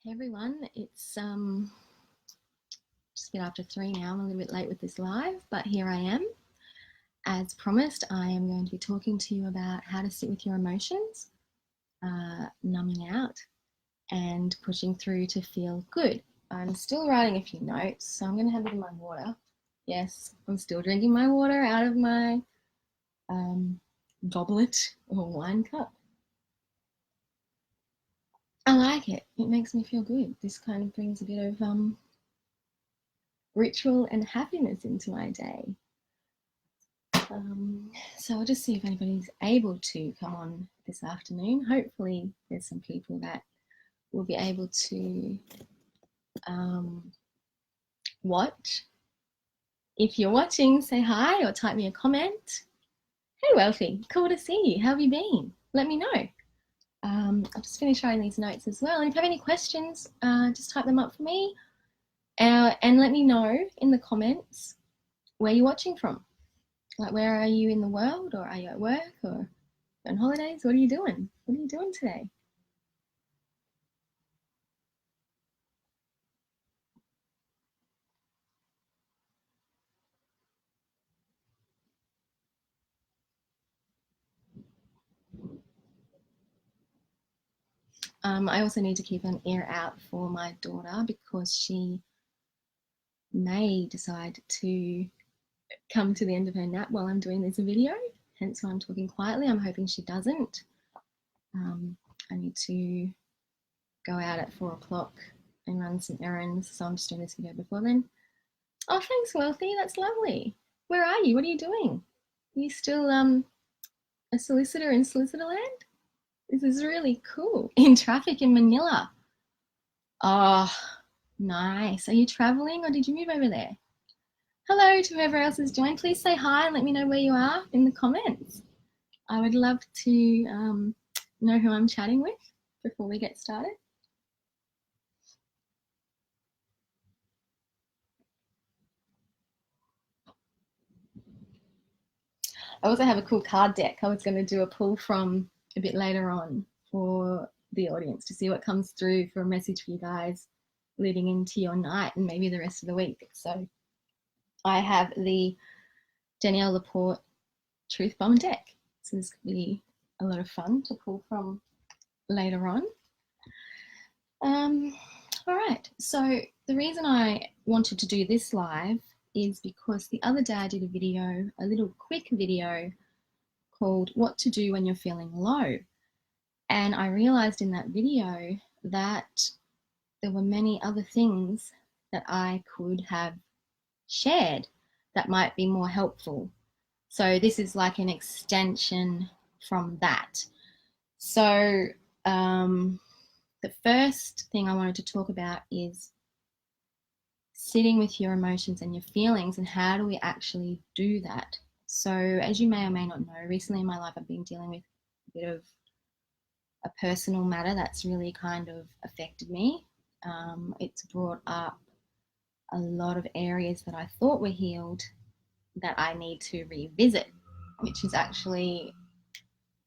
Hey everyone, it's just a bit after 3 now. I'm a little bit late with this live, but here I am. As promised, I am going to be talking to you about how to sit with your emotions, numbing out, and pushing through to feel good. I'm still writing a few notes, so I'm going to have a bit of my water. Yes, I'm still drinking my water out of my goblet or wine cup. I like it. It makes me feel good. This kind of brings a bit of ritual and happiness into my day. So I'll just see if anybody's able to come on this afternoon. Hopefully there's some people that will be able to watch. If you're watching, say hi or type me a comment. Hey Wealthy, cool to see you. How have you been? Let me know. I'll just finish writing these notes as well. And if you have any questions, just type them up for me and let me know in the comments where you're watching from. Like, where are you in the world, or are you at work, or on holidays? What are you doing? What are you doing today? I also need to keep an ear out for my daughter because she may decide to come to the end of her nap while I'm doing this video, hence why I'm talking quietly. I'm hoping she doesn't. I need to go out at 4 o'clock and run some errands, so I'm just doing this video before then. Oh, thanks, Wealthy. That's lovely. Where are you? What are you doing? Are you still a solicitor in Solicitorland? This is really cool. In traffic in Manila. Oh, nice. Are you traveling or did you move over there? Hello to whoever else has joined. Please say hi and let me know where you are in the comments. I would love to know who I'm chatting with before we get started. I also have a cool card deck I was going to do a pull from a bit later on for the audience to see what comes through for a message for you guys leading into your night and maybe the rest of the week. So I have the Danielle Laporte Truth Bomb deck. So this could be a lot of fun to pull from later on. All right, so the reason I wanted to do this live is because the other day I did a video, a little quick video called What to Do When You're Feeling Low. And I realized in that video that there were many other things that I could have shared that might be more helpful. So this is like an extension from that. So the first thing I wanted to talk about is sitting with your emotions and your feelings, and how do we actually do that? So as you may or may not know, recently in my life I've been dealing with a bit of a personal matter that's really kind of affected me. It's brought up a lot of areas that I thought were healed that I need to revisit, which is actually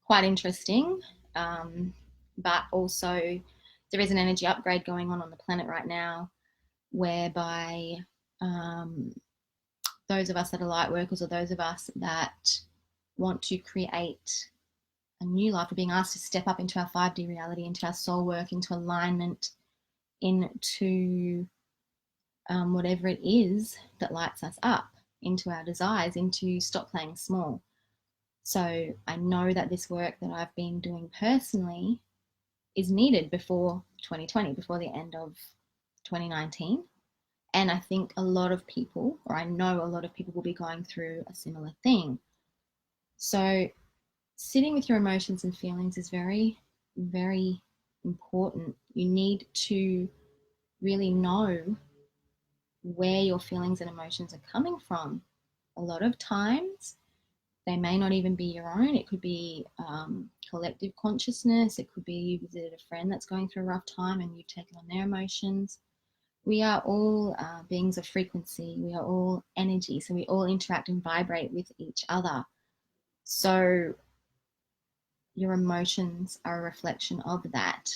quite interesting. But also there is an energy upgrade going on the planet right now, whereby those of us that are light workers, or those of us that want to create a new life, are being asked to step up into our 5D reality, into our soul work, into alignment, into whatever it is that lights us up, into our desires, into stop playing small. So I know that this work that I've been doing personally is needed before 2020, before the end of 2019. And I think a lot of people, or I know a lot of people, will be going through a similar thing. So sitting with your emotions and feelings is very, very important. You need to really know where your feelings and emotions are coming from. A lot of times they may not even be your own. It could be collective consciousness. It could be you visited a friend that's going through a rough time and you've taken on their emotions. We are all beings of frequency. We are all energy. So we all interact and vibrate with each other. So your emotions are a reflection of that.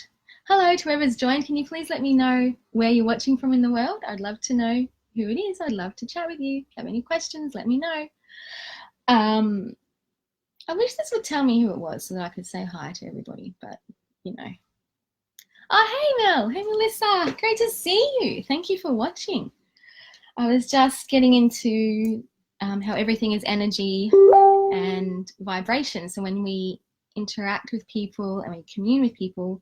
Hello to whoever's joined. Can you please let me know where you're watching from in the world? I'd love to know who it is. I'd love to chat with you. If you have any questions, let me know. I wish this would tell me who it was so that I could say hi to everybody, but you know. Oh, hey Mel. Hey Melissa. Great to see you. Thank you for watching. I was just getting into how everything is energy and vibration. So when we interact with people and we commune with people,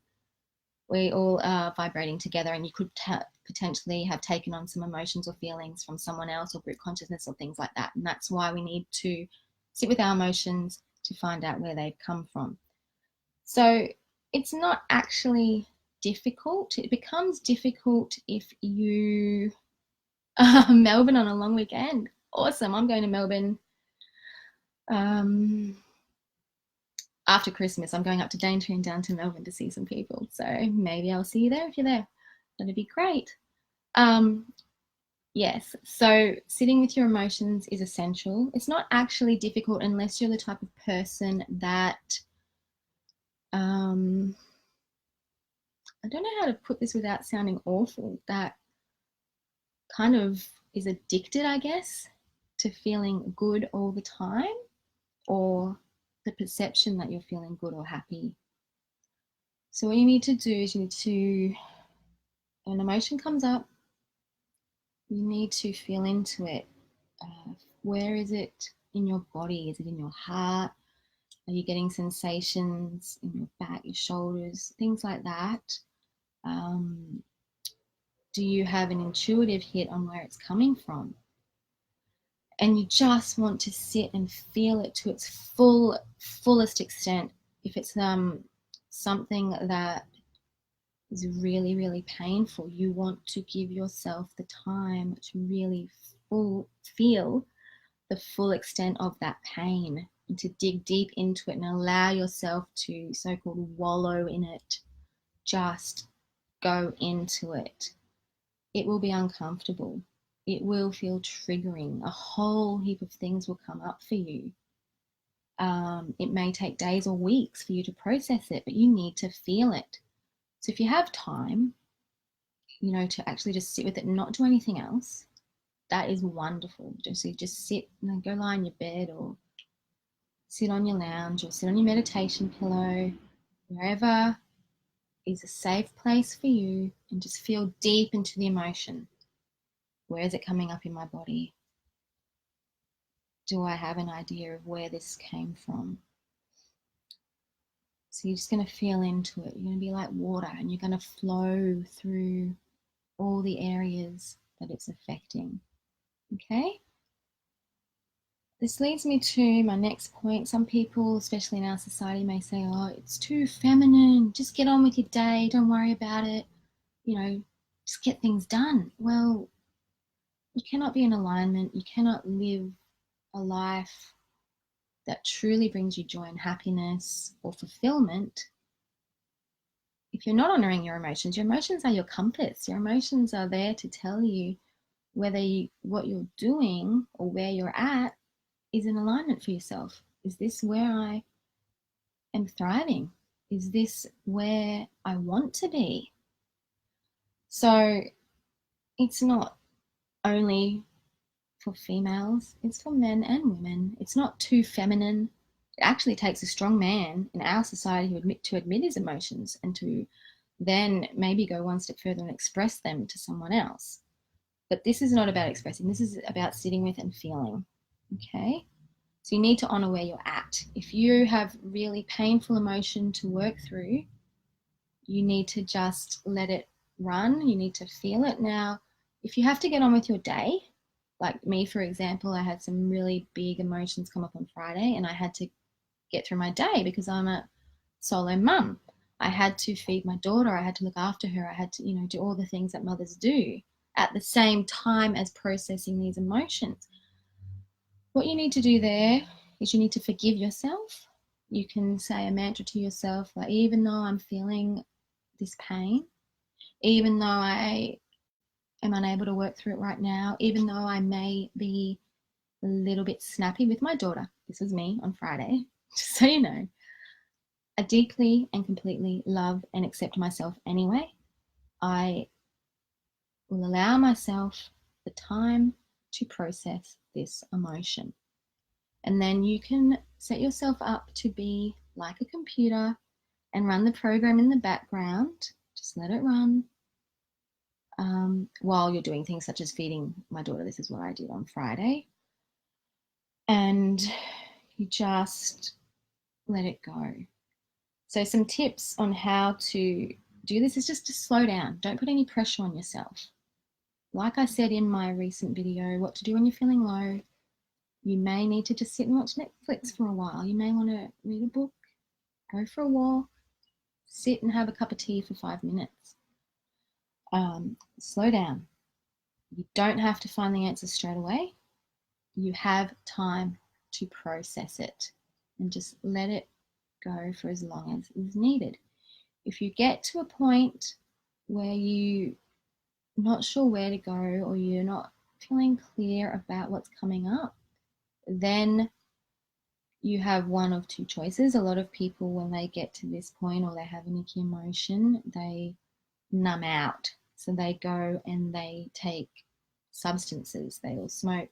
we all are vibrating together, and you could potentially have taken on some emotions or feelings from someone else or group consciousness or things like that. And that's why we need to sit with our emotions to find out where they've come from. So it's not actually difficult. It becomes difficult if you are Melbourne on a long weekend. Awesome. I'm going to Melbourne after Christmas. I'm going up to Daintree and down to Melbourne to see some people. So maybe I'll see you there if you're there. That'd be great. Yes, so sitting with your emotions is essential. It's not actually difficult unless you're the type of person that, I don't know how to put this without sounding awful, that kind of is addicted, I guess, to feeling good all the time, or the perception that you're feeling good or happy. So what you need to do is you need to, when an emotion comes up, you need to feel into it. Where is it in your body? Is it in your heart? Are you getting sensations in your back, your shoulders, things like that? Do you have an intuitive hit on where it's coming from? And you just want to sit and feel it to its fullest extent. If it's something that is really, really painful, you want to give yourself the time to really feel the full extent of that pain, and to dig deep into it and allow yourself to so-called wallow in it. Just go into it. It will be uncomfortable. It will feel triggering. A whole heap of things will come up for you. It may take days or weeks for you to process it, but you need to feel it. So if you have time, you know, to actually just sit with it and not do anything else, that is wonderful. Just sit and go lie in your bed, or sit on your lounge, or sit on your meditation pillow, wherever is a safe place for you, and just feel deep into the emotion. Where is it coming up in my body? Do I have an idea of where this came from? So you're just going to feel into it. You're going to be like water, and you're going to flow through all the areas that it's affecting. Okay? This leads me to my next point. Some people, especially in our society, may say, oh, it's too feminine. Just get on with your day. Don't worry about it. You know, just get things done. Well, you cannot be in alignment. You cannot live a life that truly brings you joy and happiness or fulfillment if you're not honoring your emotions. Your emotions are your compass. Your emotions are there to tell you whether what you're doing or where you're at is in alignment for yourself. Is this where I am thriving? Is this where I want to be? So it's not only for females, it's for men and women. It's not too feminine. It actually takes a strong man in our society to admit his emotions, and to then maybe go one step further and express them to someone else. But this is not about expressing. This is about sitting with and feeling. Okay? So you need to honor where you're at. If you have really painful emotion to work through, you need to just let it run. You need to feel it. Now, if you have to get on with your day, like me, for example, I had some really big emotions come up on Friday, and I had to get through my day because I'm a solo mum. I had to feed my daughter. I had to look after her. I had to, do all the things that mothers do at the same time as processing these emotions. What you need to do there is you need to forgive yourself. You can say a mantra to yourself, like, even though I'm feeling this pain, even though I am unable to work through it right now, even though I may be a little bit snappy with my daughter. This was me on Friday, just so you know. I deeply and completely love and accept myself anyway. I will allow myself the time to process this emotion. And then you can set yourself up to be like a computer and run the program in the background. Just let it run while you're doing things such as feeding my daughter. This is what I did on Friday. And you just let it go. So some tips on how to do this is just to slow down. Don't put any pressure on yourself. Like I said in my recent video, what to do when you're feeling low, you may need to just sit and watch Netflix for a while. You may want to read a book, go for a walk, sit and have a cup of tea for 5 minutes. Slow down. You don't have to find the answer straight away. You have time to process it and just let it go for as long as is needed. If you get to a point where you're not sure where to go or you're not feeling clear about what's coming up, then you have one of two choices. A lot of people, when they get to this point or they have an icky emotion, they numb out. So they go and they take substances. They will smoke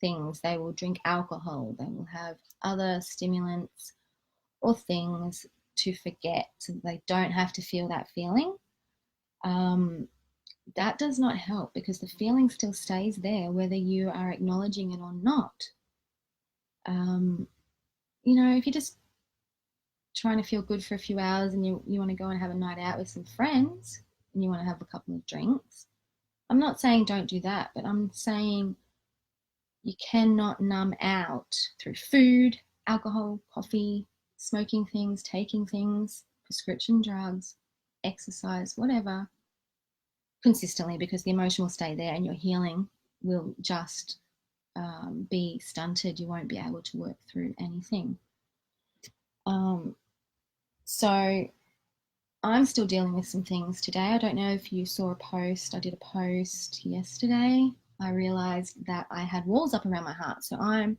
things. They will drink alcohol. They will have other stimulants or things to forget so that they don't have to feel that feeling. That does not help because the feeling still stays there whether you are acknowledging it or not. If you're just trying to feel good for a few hours and you want to go and have a night out with some friends and you want to have a couple of drinks, I'm not saying don't do that, but I'm saying you cannot numb out through food, alcohol, coffee, smoking things, taking things, prescription drugs, exercise, whatever, consistently, because the emotion will stay there and your healing will just be stunted. You won't be able to work through anything. So I'm still dealing with some things today. I don't know if you saw a post. I did a post yesterday. I realized that I had walls up around my heart. So I'm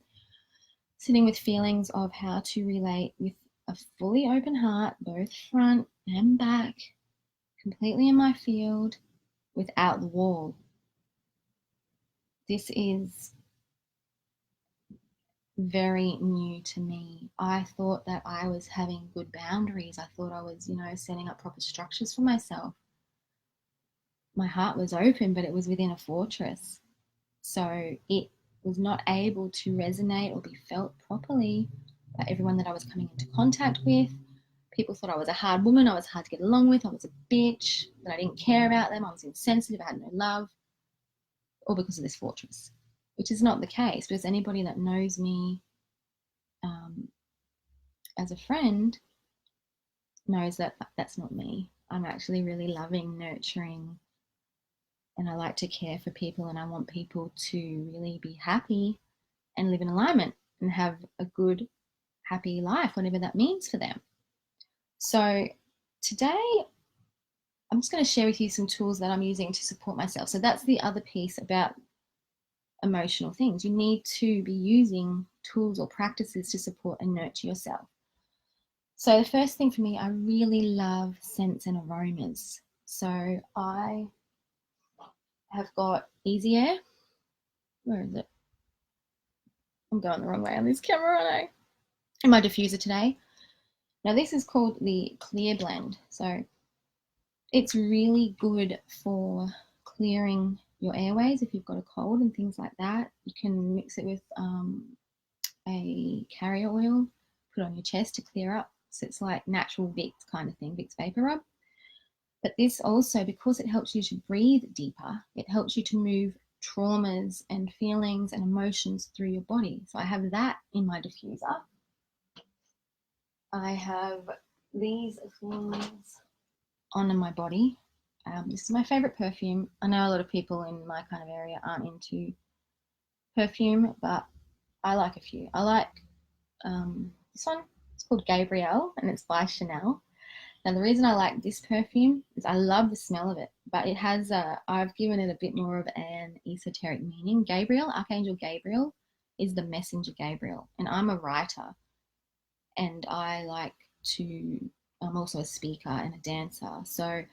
sitting with feelings of how to relate with a fully open heart, both front and back, completely in my field, without the wall. This is very new to me. I thought that I was having good boundaries. I thought I was, setting up proper structures for myself. My heart was open, but it was within a fortress. So it was not able to resonate or be felt properly by everyone that I was coming into contact with. People thought I was a hard woman, I was hard to get along with, I was a bitch, that I didn't care about them, I was insensitive, I had no love, all because of this fortress, which is not the case, because anybody that knows me as a friend knows that that's not me. I'm actually really loving, nurturing, and I like to care for people, and I want people to really be happy and live in alignment and have a good, happy life, whatever that means for them. So today, I'm just going to share with you some tools that I'm using to support myself. So that's the other piece about emotional things. You need to be using tools or practices to support and nurture yourself. So the first thing for me, I really love scents and aromas. So I have got Easy Air. Where is it? I'm going the wrong way on this camera, aren't I? In my diffuser today. Now this is called the Clear Blend. So it's really good for clearing your airways if you've got a cold and things like that. You can mix it with a carrier oil, put it on your chest to clear up. So it's like natural Vicks kind of thing, Vicks Vapor Rub. But this also, because it helps you to breathe deeper, it helps you to move traumas and feelings and emotions through your body. So I have that in my diffuser. I have these things on my body. This is my favorite perfume. I know a lot of people in my kind of area aren't into perfume, but I like a few. I like this one. It's called Gabrielle and it's by Chanel. Now the reason I like this perfume is I love the smell of it, but it has I've given it a bit more of an esoteric meaning. Gabriel, Archangel Gabriel, is the messenger Gabriel, and I'm a writer, and I like I'm also a speaker and a dancer. So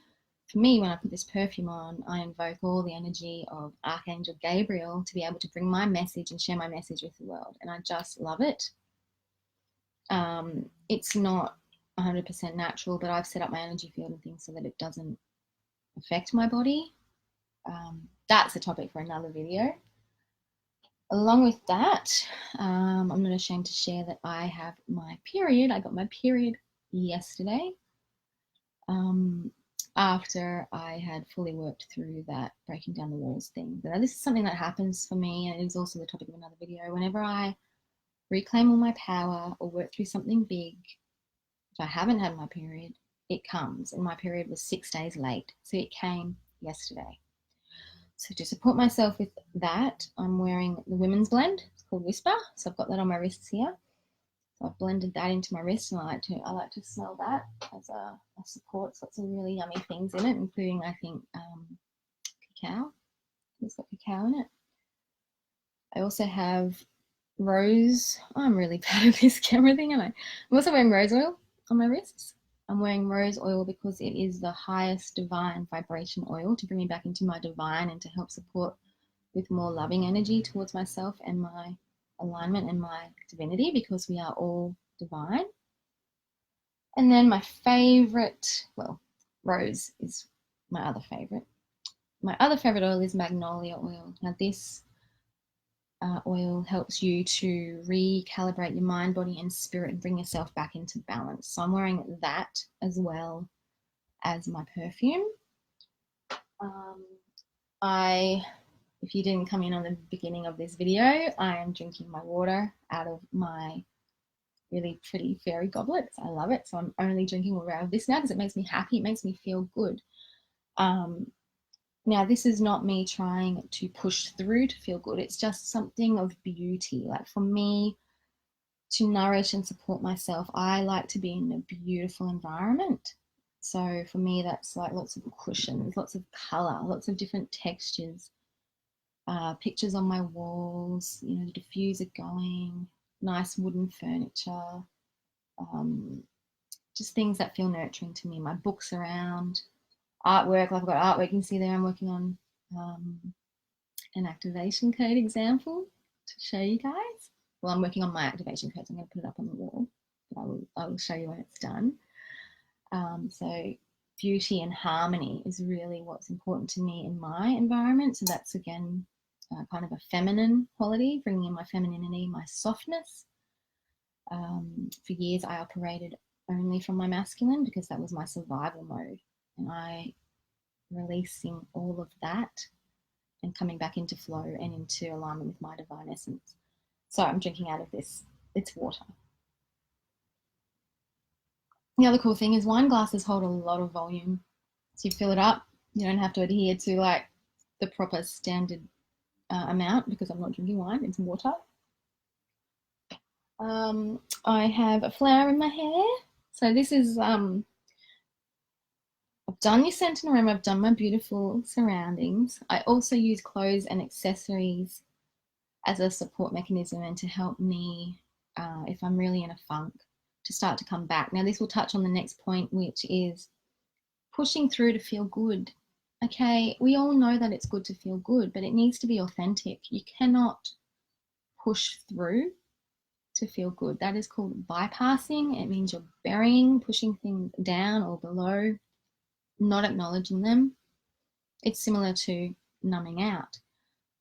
for me, when I put this perfume on, I invoke all the energy of Archangel Gabriel to be able to bring my message and share my message with the world. And I just love it. It's not 100% natural, but I've set up my energy field and things so that it doesn't affect my body. That's a topic for another video. Along with that, I'm not ashamed to share that I have my period. I got my period yesterday, after I had fully worked through that breaking down the walls thing. Now, this is something that happens for me, and it is also the topic of another video. Whenever I reclaim all my power or work through something big, if I haven't had my period, it comes. And my period was 6 days late, so it came yesterday. So to support myself with that, I'm wearing the women's blend. It's called Whisper. So I've got that on my wrists here. So I've blended that into my wrist, and I like to smell that as a support. It's got some really yummy things in it, including, I think, cacao. It's got cacao in it. I also have rose. I'm really bad at this camera thing, am I? I'm also wearing rose oil on my wrists. I'm wearing rose oil because it is the highest divine vibration oil to bring me back into my divine and to help support with more loving energy towards myself and my alignment and my divinity, because we are all divine. And then my favorite, well, rose is my other favorite. My other favorite oil is magnolia oil. Now this oil helps you to recalibrate your mind, body, and spirit and bring yourself back into balance. So I'm wearing that as well as my perfume. If you didn't come in on the beginning of this video, I am drinking my water out of my really pretty fairy goblets. I love it. So I'm only drinking water out of this now because it makes me happy. It makes me feel good. Now, this is not me trying to push through to feel good. It's just something of beauty. Like for me, to nourish and support myself, I like to be in a beautiful environment. So for me, that's like lots of cushions, lots of color, lots of different textures, pictures on my walls, you know, the diffuser going, nice wooden furniture, just things that feel nurturing to me. My books around, artwork, like I've got artwork, you can see there I'm working on an activation code example to show you guys. Well, I'm working on my activation codes. I'm going to put it up on the wall, but I will show you when it's done. So beauty and harmony is really what's important to me in my environment. So that's, again, kind of a feminine quality, bringing in my femininity, my softness. For years, I operated only from my masculine because that was my survival mode. And I releasing all of that and coming back into flow and into alignment with my divine essence. So I'm drinking out of this. It's water. The other cool thing is wine glasses hold a lot of volume. So you fill it up. You don't have to adhere to like the proper standard amount because I'm not drinking wine. It's water. I have a flower in my hair. So this is I've done your scent and aroma, I've done my beautiful surroundings. I also use clothes and accessories as a support mechanism and to help me, if I'm really in a funk, to start to come back. Now this will touch on the next point, which is pushing through to feel good. Okay, we all know that it's good to feel good, but it needs to be authentic. You cannot push through to feel good. That is called bypassing. It means you're burying, pushing things down or below, not acknowledging them. It's similar to numbing out.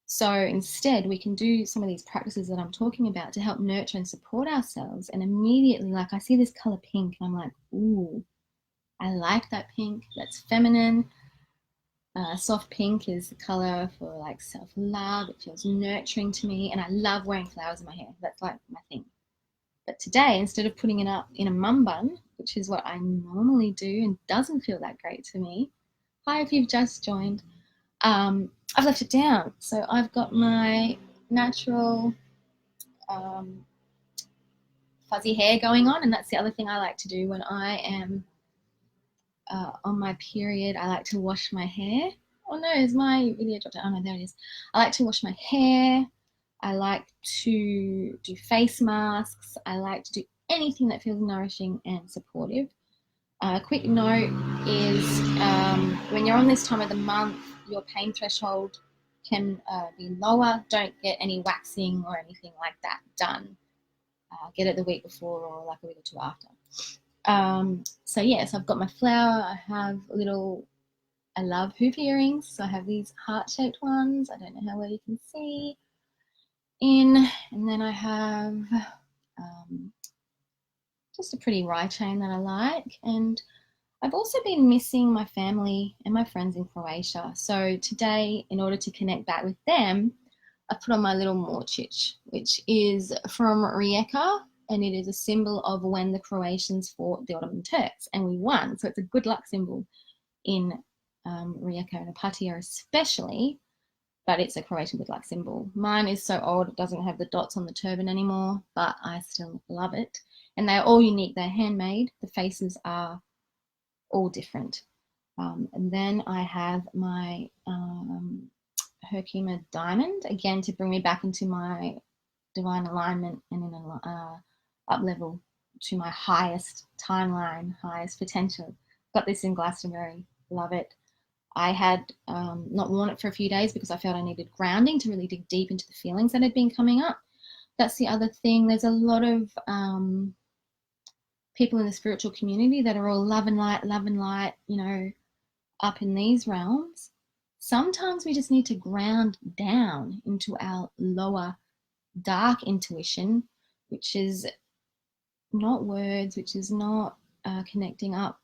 So instead, we can do some of these practices that I'm talking about to help nurture and support ourselves. And immediately, like I see this color pink, and I'm like, ooh, I like that pink. That's feminine. Soft pink is the color for like self-love. It feels nurturing to me, and I love wearing flowers in my hair. That's like my thing. But today, instead of putting it up in a mum bun, which is what I normally do and doesn't feel that great to me, hi if you've just joined, I've left it down. So I've got my natural fuzzy hair going on, and that's the other thing I like to do when I am on my period. I like to wash my hair. Oh no, is my video dropped out? Oh no, there it is. I like to wash my hair. I like to do face masks. I like to do anything that feels nourishing and supportive. A quick note is when you're on this time of the month, your pain threshold can be lower. Don't get any waxing or anything like that done. Get it the week before or like a week or two after. So yes, I've got my flower. I have I love hoop earrings. So I have these heart-shaped ones. I don't know how well you can see. And then I have just a pretty rye chain that I like. And I've also been missing my family and my friends in Croatia. So today, in order to connect back with them, I put on my little morčić, which is from Rijeka, and it is a symbol of when the Croatians fought the Ottoman Turks, and we won. So it's a good luck symbol in Rijeka and Opatija especially, but it's a Croatian good luck symbol. Mine is so old, it doesn't have the dots on the turban anymore, but I still love it. And they're all unique. They're handmade. The faces are all different. And then I have my Herkimer diamond, again, to bring me back into my divine alignment and in an up level to my highest timeline, highest potential. Got this in Glastonbury. Love it. I had not worn it for a few days because I felt I needed grounding to really dig deep into the feelings that had been coming up. That's the other thing. There's a lot of people in the spiritual community that are all love and light, you know, up in these realms. Sometimes we just need to ground down into our lower dark intuition, which is not words, which is not connecting up.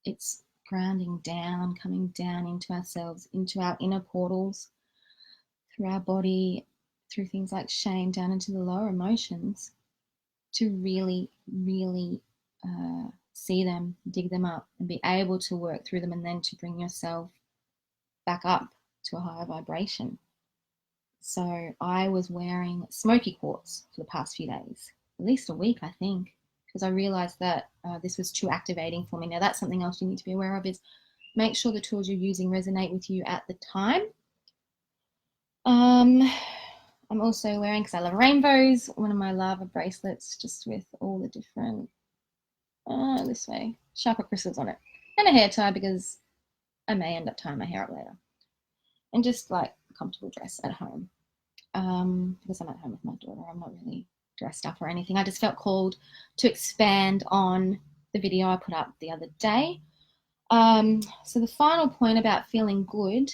It's grounding down, coming down into ourselves, into our inner portals, through our body, through things like shame, down into the lower emotions, to really, really see them, dig them up, and be able to work through them, and then to bring yourself back up to a higher vibration. So I was wearing smoky quartz for the past few days, at least a week, I think, because I realized that this was too activating for me. Now, that's something else you need to be aware of, is make sure the tools you're using resonate with you at the time. I'm also wearing, because I love rainbows, one of my lava bracelets just with all the different, this way, chakra crystals on it. And a hair tie because I may end up tying my hair up later. And just like a comfortable dress at home. Because I'm at home with my daughter, I'm not really dressed up or anything. I just felt called to expand on the video I put up the other day. So the final point about feeling good,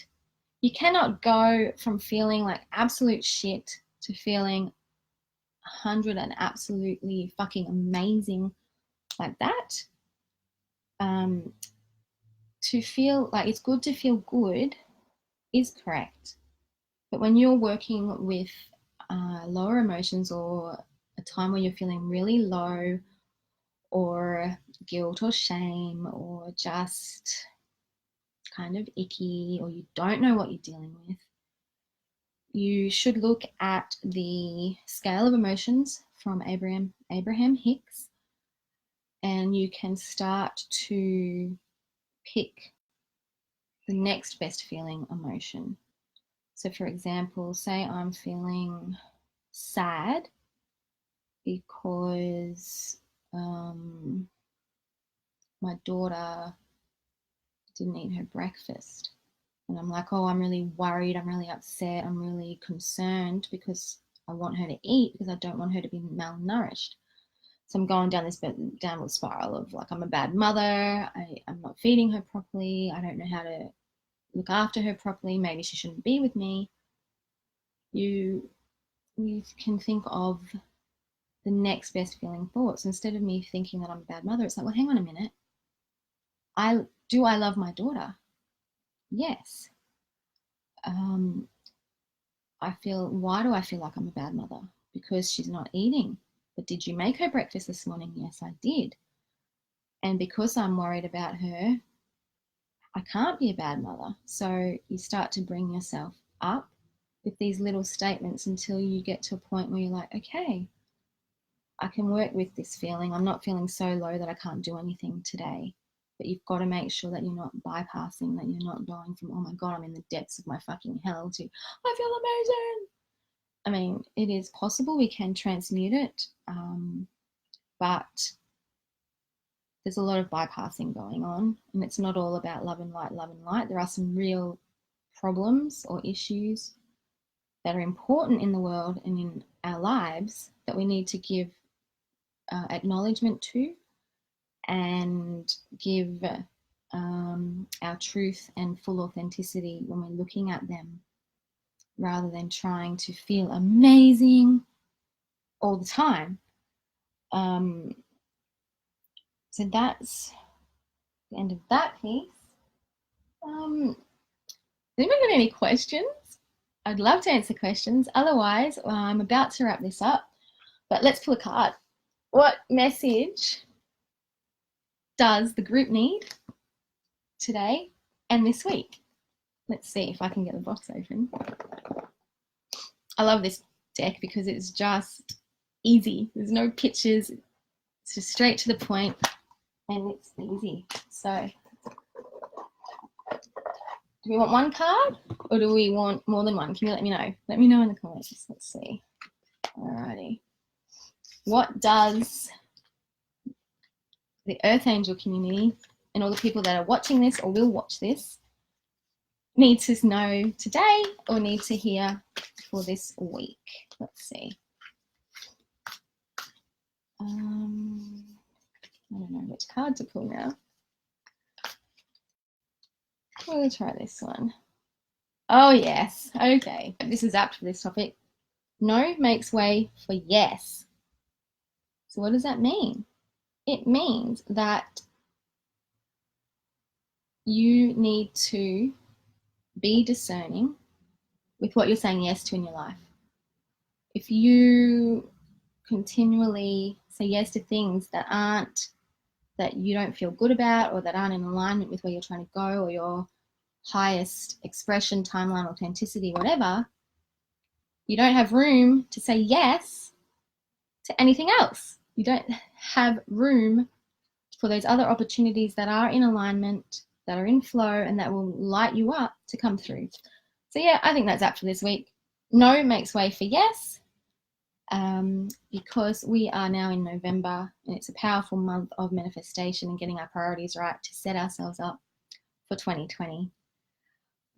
you cannot go from feeling like absolute shit to feeling 100 and absolutely fucking amazing like that. To feel like it's good to feel good is correct. But when you're working with lower emotions, or a time where you're feeling really low, or guilt or shame, or just kind of icky, or you don't know what you're dealing with, you should look at the scale of emotions from Abraham Hicks, and you can start to pick the next best feeling emotion. So for example, say I'm feeling sad because my daughter didn't eat her breakfast. And I'm like, oh, I'm really worried, I'm really upset, I'm really concerned because I want her to eat, because I don't want her to be malnourished. So I'm going down this downward spiral of like, I'm a bad mother, I'm not feeding her properly, I don't know how to look after her properly, maybe she shouldn't be with me. You can think of the next best feeling thoughts. Instead of me thinking that I'm a bad mother, it's like, well, hang on a minute. I love my daughter? Yes. Why do I feel like I'm a bad mother? Because she's not eating. But did you make her breakfast this morning? Yes, I did. And because I'm worried about her, I can't be a bad mother. So you start to bring yourself up with these little statements until you get to a point where you're like, okay, I can work with this feeling. I'm not feeling so low that I can't do anything today. But you've got to make sure that you're not bypassing, that you're not going from, oh my God, I'm in the depths of my fucking hell, to, I feel amazing. I mean, it is possible. We can transmute it. but there's a lot of bypassing going on, and it's not all about love and light, love and light. There are some real problems or issues that are important in the world and in our lives that we need to give acknowledgement to and give our truth and full authenticity when we're looking at them, rather than trying to feel amazing all the time. So that's the end of that piece. Does anyone have any questions? I'd love to answer questions. Otherwise, I'm about to wrap this up, but let's pull a card. What message does the group need today and this week? Let's see if I can get the box open. I love this deck because it's just easy. There's no pictures. It's just straight to the point and it's easy. So, do we want one card or do we want more than one? Can you let me know? Let me know in the comments. Let's see. Alrighty. What does the Earthangel community and all the people that are watching this or will watch this need to know today or need to hear for this week? Let's see. I don't know which card to pull now. We'll try this one. Oh, yes. Okay. This is apt for this topic. No makes way for yes. So what does that mean? It means that you need to be discerning with what you're saying yes to in your life. If you continually say yes to things that you don't feel good about or that aren't in alignment with where you're trying to go or your highest expression, timeline, authenticity, whatever, you don't have room to say yes to anything else. You don't have room for those other opportunities that are in alignment, that are in flow, and that will light you up to come through. So yeah, I think that's up for this week. No makes way for yes, because we are now in November and it's a powerful month of manifestation and getting our priorities right to set ourselves up for 2020.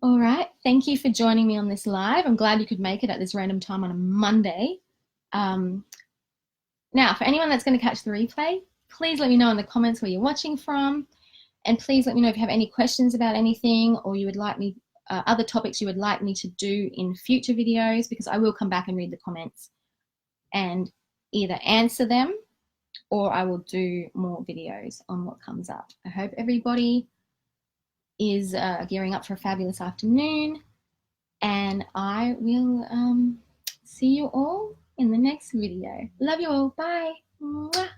All right, thank you for joining me on this live. I'm glad you could make it at this random time on a Monday. Now, for anyone that's going to catch the replay, please let me know in the comments where you're watching from, and please let me know if you have any questions about anything or you would like me, other topics you would like me to do in future videos, because I will come back and read the comments and either answer them or I will do more videos on what comes up. I hope everybody is gearing up for a fabulous afternoon, and I will see you all in the next video. Love you all. Bye. Mwah.